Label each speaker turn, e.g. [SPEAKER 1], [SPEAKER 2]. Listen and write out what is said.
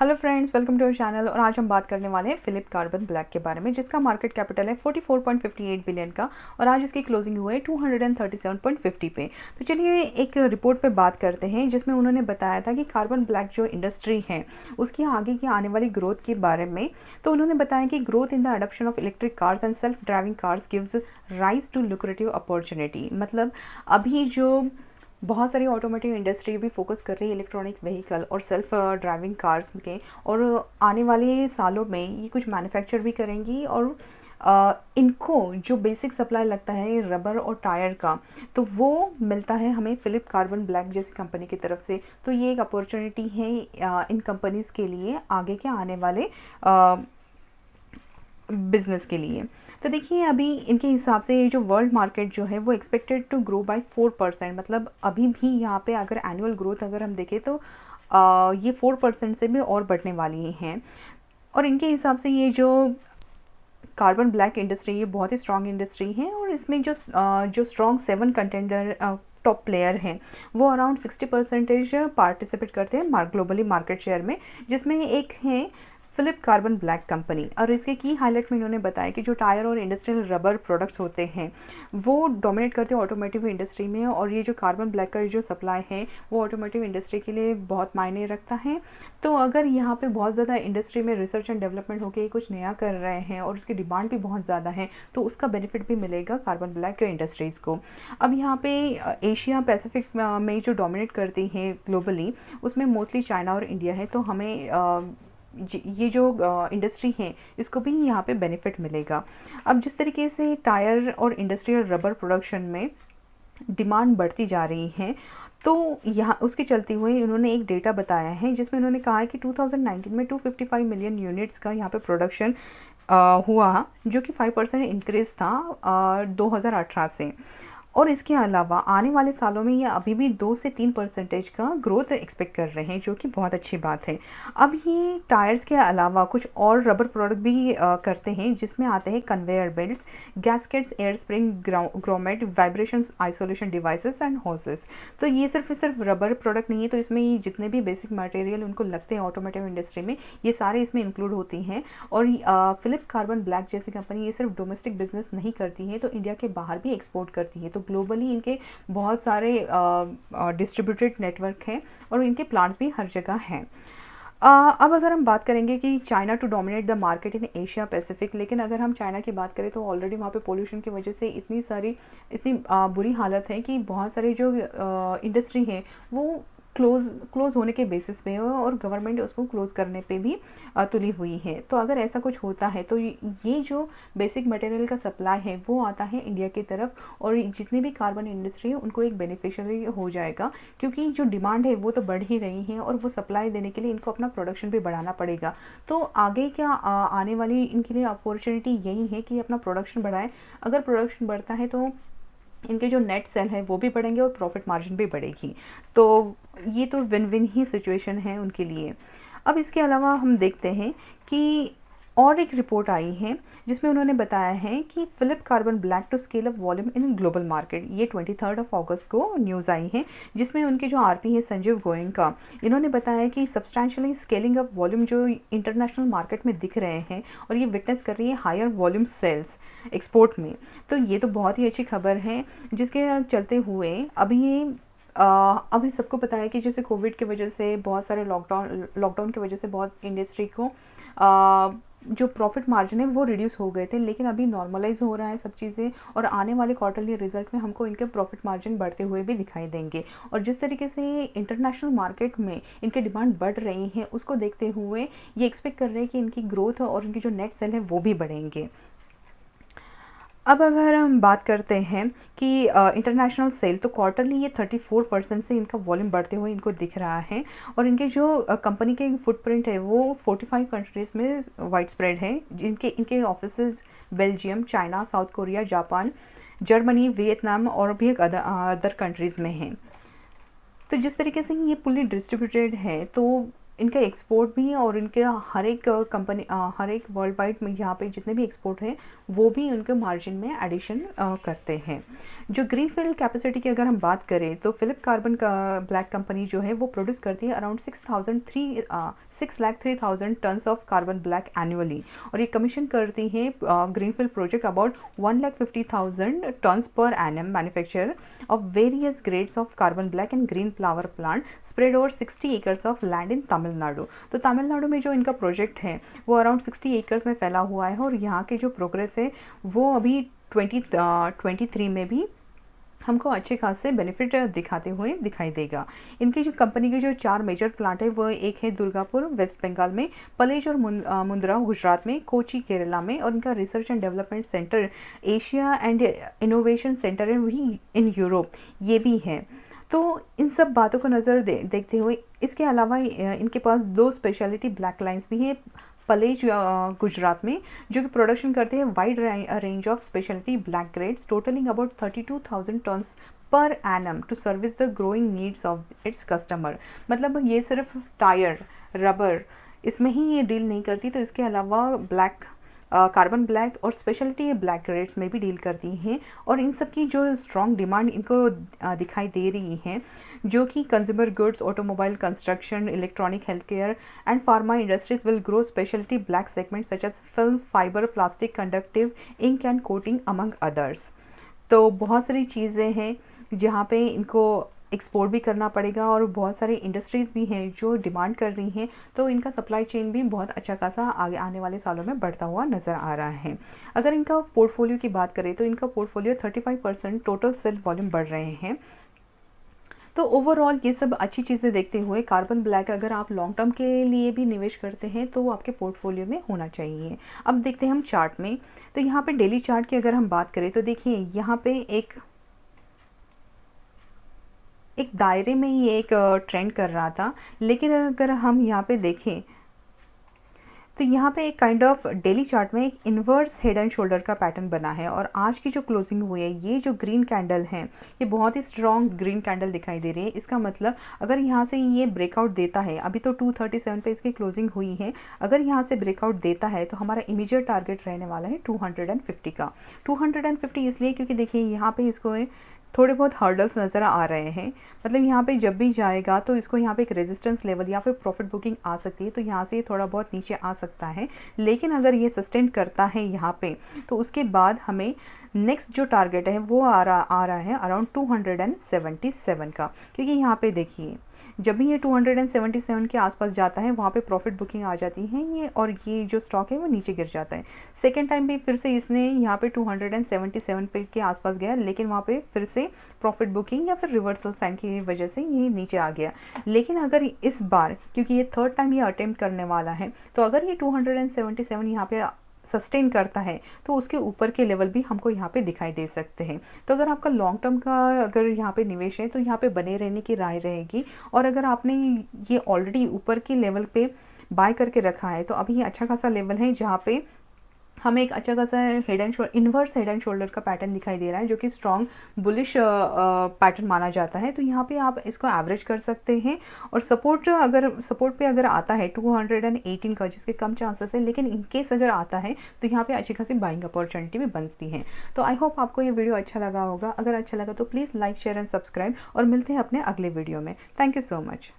[SPEAKER 1] Hello friends, welcome to our channel. और आज हम बात करने वाले हैं फिलिप कार्बन ब्लैक के बारे में, जिसका मार्केट कैपिटल है 44.58 बिलियन का और आज इसकी क्लोजिंग हुआ है 237.50 पे। तो चलिए एक रिपोर्ट पे बात करते हैं जिसमें उन्होंने बताया था कि कार्बन ब्लैक जो इंडस्ट्री है उसकी आगे की आने वाली ग्रोथ के बारे में। तो उन्होंने बताया कि growth in the adoption of electric cars and self driving cars gives rise to lucrative opportunity. मतलब अभी जो बहुत सारी ऑटोमोटिव इंडस्ट्री भी फोकस कर रही है इलेक्ट्रॉनिक व्हीकल और सेल्फ ड्राइविंग कार्स के, और आने वाले सालों में ये कुछ मैन्युफैक्चर भी करेंगी। और इनको जो बेसिक सप्लाई लगता है रबर और टायर का, तो वो मिलता है हमें फिलिप कार्बन ब्लैक जैसी कंपनी की तरफ से। तो ये एक अपॉर्चुनिटी है इन कंपनीज़ के लिए आगे के आने वाले बिजनेस के लिए। तो देखिए अभी इनके हिसाब से ये जो वर्ल्ड मार्केट जो है वो एक्सपेक्टेड टू ग्रो बाय 4%। मतलब अभी भी यहाँ पे अगर एनुअल ग्रोथ अगर हम देखें तो ये 4% से भी और बढ़ने वाली हैं। और इनके हिसाब से ये जो कार्बन ब्लैक इंडस्ट्री ये बहुत ही स्ट्रॉन्ग इंडस्ट्री है, और इसमें जो स्ट्रॉन्ग 7 कंटेंडर टॉप प्लेयर हैं वो अराउंड 60% पार्टिसिपेट करते हैं ग्लोबली मार्केट शेयर में, जिसमें एक है फिलिप कार्बन ब्लैक कंपनी। और इसके की हाईलाइट में इन्होंने बताया कि जो टायर और इंडस्ट्रियल रबर प्रोडक्ट्स होते हैं वो डोमिनेट करते हैं ऑटोमोटिव इंडस्ट्री में, और ये जो कार्बन ब्लैक का जो सप्लाई है वो ऑटोमोटिव इंडस्ट्री के लिए बहुत मायने रखता है। तो अगर यहाँ पे बहुत ज़्यादा इंडस्ट्री में रिसर्च एंड डेवलपमेंट होकर कुछ नया कर रहे हैं और उसकी डिमांड भी बहुत ज़्यादा है, तो उसका बेनिफिट भी मिलेगा कार्बन ब्लैक के इंडस्ट्रीज़ को। अब यहाँ पे एशिया पैसिफिक में जो डोमिनेट करती है ग्लोबली उसमें मोस्टली चाइना और इंडिया है। तो हमें ये जो इंडस्ट्री है इसको भी यहाँ पे बेनिफिट मिलेगा। अब जिस तरीके से टायर और इंडस्ट्रियल रबर प्रोडक्शन में डिमांड बढ़ती जा रही है, तो यहाँ उसके चलते हुए उन्होंने एक डेटा बताया है जिसमें उन्होंने कहा है कि 2019 में 255 मिलियन यूनिट्स का यहाँ पे प्रोडक्शन हुआ, जो कि 5% इंक्रीज़ था 2018 से। और इसके अलावा आने वाले सालों में ये अभी भी 2 से 3% का ग्रोथ एक्सपेक्ट कर रहे हैं, जो कि बहुत अच्छी बात है। अब ये टायर्स के अलावा कुछ और रबर प्रोडक्ट भी करते हैं, जिसमें आते हैं conveyor belts, gaskets, air spring grommet, vibration isolation devices and houses. तो ये सिर्फ रबर प्रोडक्ट नहीं है, तो इसमें ये जितने भी बेसिक मटेरियल उनको लगते हैं ऑटोमोटिव इंडस्ट्री में ये सारे इसमें इंक्लूड होती हैं। और फिलिप कार्बन ब्लैक जैसी कंपनी ये सिर्फ डोमेस्टिक बिजनेस नहीं करती है, तो इंडिया के बाहर भी एक्सपोर्ट करती है। तो ग्लोबली इनके बहुत सारे डिस्ट्रीब्यूटेड नेटवर्क हैं और इनके प्लांट्स भी हर जगह हैं। अब अगर हम बात करेंगे कि China to dominate the market in Asia Pacific, लेकिन अगर हम चाइना की बात करें तो ऑलरेडी वहाँ पे पोल्यूशन की वजह से इतनी बुरी हालत है कि बहुत सारी जो इंडस्ट्री है वो क्लोज होने के बेसिस पे है, और गवर्नमेंट उसको क्लोज करने पे भी तुली हुई है। तो अगर ऐसा कुछ होता है तो ये जो बेसिक मटेरियल का सप्लाई है वो आता है इंडिया की तरफ, और जितनी भी कार्बन इंडस्ट्री है उनको एक बेनिफिशियरी हो जाएगा, क्योंकि जो डिमांड है वो तो बढ़ ही रही है और वो सप्लाई देने के लिए इनको अपना प्रोडक्शन भी बढ़ाना पड़ेगा। तो आगे क्या आने वाली इनके लिए अपॉर्चुनिटी यही है कि अपना प्रोडक्शन बढ़ाएं। अगर प्रोडक्शन बढ़ता है तो इनके जो नेट सेल है वो भी बढ़ेंगे और प्रॉफिट मार्जिन भी बढ़ेगी। तो ये तो विन विन ही सिचुएशन है उनके लिए। अब इसके अलावा हम देखते हैं कि और एक रिपोर्ट आई है जिसमें उन्होंने बताया है कि Philip carbon black to scale up volume in global market. ये 23 अगस्त को न्यूज़ आई है, जिसमें उनके जो आरपी है संजीव गोयनका, इन्होंने बताया कि सब्सटैंशियली स्केलिंग अप वॉल्यूम जो इंटरनेशनल मार्केट में दिख रहे हैं, और ये विटनेस कर रही है हायर वॉल्यूम सेल्स एक्सपोर्ट में। तो ये तो बहुत ही अच्छी खबर है, जिसके चलते हुए अभी सबको पता है कि जैसे कोविड की वजह से बहुत सारे लॉकडाउन की वजह से बहुत इंडस्ट्री को जो प्रॉफिट मार्जिन है वो रिड्यूस हो गए थे, लेकिन अभी नॉर्मलाइज हो रहा है सब चीज़ें, और आने वाले क्वार्टरली रिजल्ट में हमको इनके प्रॉफिट मार्जिन बढ़ते हुए भी दिखाई देंगे। और जिस तरीके से इंटरनेशनल मार्केट में इनके डिमांड बढ़ रही है उसको देखते हुए ये एक्सपेक्ट कर रहे हैं कि इनकी ग्रोथ और इनकी जो नेट सेल है वो भी बढ़ेंगे। अब अगर हम बात करते हैं कि इंटरनेशनल सेल, तो क्वार्टरली ये 34% से इनका वॉल्यूम बढ़ते हुए इनको दिख रहा है, और इनके जो कंपनी के फुटप्रिंट है वो 45 कंट्रीज़ में वाइड स्प्रेड है, जिनके इनके offices Belgium, China, south Korea, Japan, Germany, Vietnam और भी एक अदर कंट्रीज़ में हैं। तो जिस तरीके से ये फुल्ली डिस्ट्रीब्यूटेड है, तो इनका एक्सपोर्ट भी और इनके हर एक कंपनी हर एक वर्ल्ड वाइड में यहाँ पे जितने भी एक्सपोर्ट है वो भी उनके मार्जिन में एडिशन करते हैं। जो ग्रीनफील्ड कैपेसिटी की अगर हम बात करें तो फिलिप कार्बन का ब्लैक कंपनी जो है वो प्रोड्यूस करती है around 6,03,000 tons of carbon black annually, और ये कमीशन करती है greenfield project about 1,50,000 tons per annum manufacture of various grades of carbon black and green flower plant spread over 60 acres of land in Tamil Nadu. तो तमिलनाडु में जो इनका प्रोजेक्ट है वो अराउंड 60 एकर्स में फैला हुआ है, और यहाँ की जो प्रोग्रेस है वो अभी 2023 में भी हमको अच्छे खासे बेनिफिट दिखाते हुए दिखाई देगा। इनकी जो कंपनी के जो 4 मेजर प्लांट है वो एक है दुर्गापुर वेस्ट बंगाल में, पलेज और मुंद्रा गुजरात में, कोची केरला में, और इनका research and development centre Asia and innovation centre in Europe ये भी है। तो इन सब बातों को नज़र देखते हुए इसके अलावा इनके पास 2 स्पेशलिटी ब्लैक लाइन्स भी हैं पलेज गुजरात में, जो कि प्रोडक्शन करते हैं wide range of speciality black grades totalling about 32,000 tons per annum to service the growing needs of its customer. मतलब ये सिर्फ टायर रबर इसमें ही ये डील नहीं करती, तो इसके अलावा ब्लैक कार्बन ब्लैक और स्पेशलिटी ब्लैक ग्रेड्स में भी डील करती हैं, और इन सब की जो स्ट्रॉन्ग डिमांड इनको दिखाई दे रही है, जो कि consumer goods, automobile, construction, electronic, health care and pharma industries will grow speciality black segment such as film, fibre, plastic, conductive, ink and coating among others. तो बहुत सारी चीज़ें हैं जहाँ पे इनको एक्सपोर्ट भी करना पड़ेगा, और बहुत सारी इंडस्ट्रीज़ भी हैं जो डिमांड कर रही हैं, तो इनका सप्लाई चेन भी बहुत अच्छा खासा आगे आने वाले सालों में बढ़ता हुआ नज़र आ रहा है। अगर इनका पोर्टफोलियो की बात करें तो इनका पोर्टफोलियो 35% टोटल सेल वॉल्यूम बढ़ रहे हैं। तो ओवरऑल ये सब अच्छी चीज़ें देखते हुए कार्बन ब्लैक अगर आप लॉन्ग टर्म के लिए भी निवेश करते हैं तो वो आपके पोर्टफोलियो में होना चाहिए। अब देखते हैं हम चार्ट में, तो यहाँ पे डेली चार्ट की अगर हम बात करें तो देखिए यहाँ पे एक दायरे में ही एक ट्रेंड कर रहा था, लेकिन अगर हम यहाँ पे देखें तो यहाँ पे एक काइंड ऑफ डेली चार्ट में एक इन्वर्स हेड एंड शोल्डर का पैटर्न बना है, और आज की जो क्लोजिंग हुई है ये जो ग्रीन कैंडल है ये बहुत ही स्ट्रॉन्ग ग्रीन कैंडल दिखाई दे रही है। इसका मतलब अगर यहाँ से ये ब्रेकआउट देता है, अभी तो 237 पे इसकी क्लोजिंग हुई है, अगर यहाँ से ब्रेकआउट देता है तो हमारा इमीडिएट टारगेट रहने वाला है 250 का। 250 इसलिए क्योंकि देखिए यहाँ पे इसको थोड़े बहुत हर्डल्स नज़र आ रहे हैं, मतलब यहाँ पे जब भी जाएगा तो इसको यहाँ पे एक रेजिस्टेंस लेवल या फिर प्रॉफिट बुकिंग आ सकती है, तो यहाँ से ये थोड़ा बहुत नीचे आ सकता है, लेकिन अगर ये सस्टेन करता है यहाँ पे तो उसके बाद हमें नेक्स्ट जो टारगेट है वो आ रहा है अराउंड 277 का, क्योंकि यहाँ पे देखिए जब भी ये 277 के आसपास जाता है वहाँ पे प्रॉफिट बुकिंग आ जाती है ये, और ये जो स्टॉक है वो नीचे गिर जाता है। सेकेंड टाइम भी फिर से इसने यहाँ पे 277 पे के आसपास गया, लेकिन वहाँ पे फिर से प्रॉफिट बुकिंग या फिर रिवर्सल साइन की वजह से ये नीचे आ गया। लेकिन अगर इस बार क्योंकि ये थर्ड टाइम ये अटेम्प्ट करने वाला है, तो अगर ये 277 यहाँ पे सस्टेन करता है तो उसके ऊपर के लेवल भी हमको यहाँ पे दिखाई दे सकते हैं। तो अगर आपका लॉन्ग टर्म का अगर यहाँ पे निवेश है तो यहाँ पे बने रहने की राय रहेगी, और अगर आपने ये ऑलरेडी ऊपर के लेवल पे बाय करके रखा है तो अभी ये अच्छा खासा लेवल है जहाँ पे हमें एक अच्छा खासा इन्वर्स हेड एंड शोल्डर का पैटर्न दिखाई दे रहा है, जो कि स्ट्रॉन्ग बुलिश पैटर्न माना जाता है। तो यहाँ पे आप इसको एवरेज कर सकते हैं, और सपोर्ट पे अगर आता है 218 का, जिसके कम चांसेस है, लेकिन इनकेस अगर आता है तो यहाँ पे अच्छी खासी बाइंग अपॉर्चुनिटी भी बनती है। तो आई होप आपको ये वीडियो अच्छा लगा होगा। अगर अच्छा लगा तो please like, share and subscribe, और मिलते हैं अपने अगले वीडियो में। Thank you so much.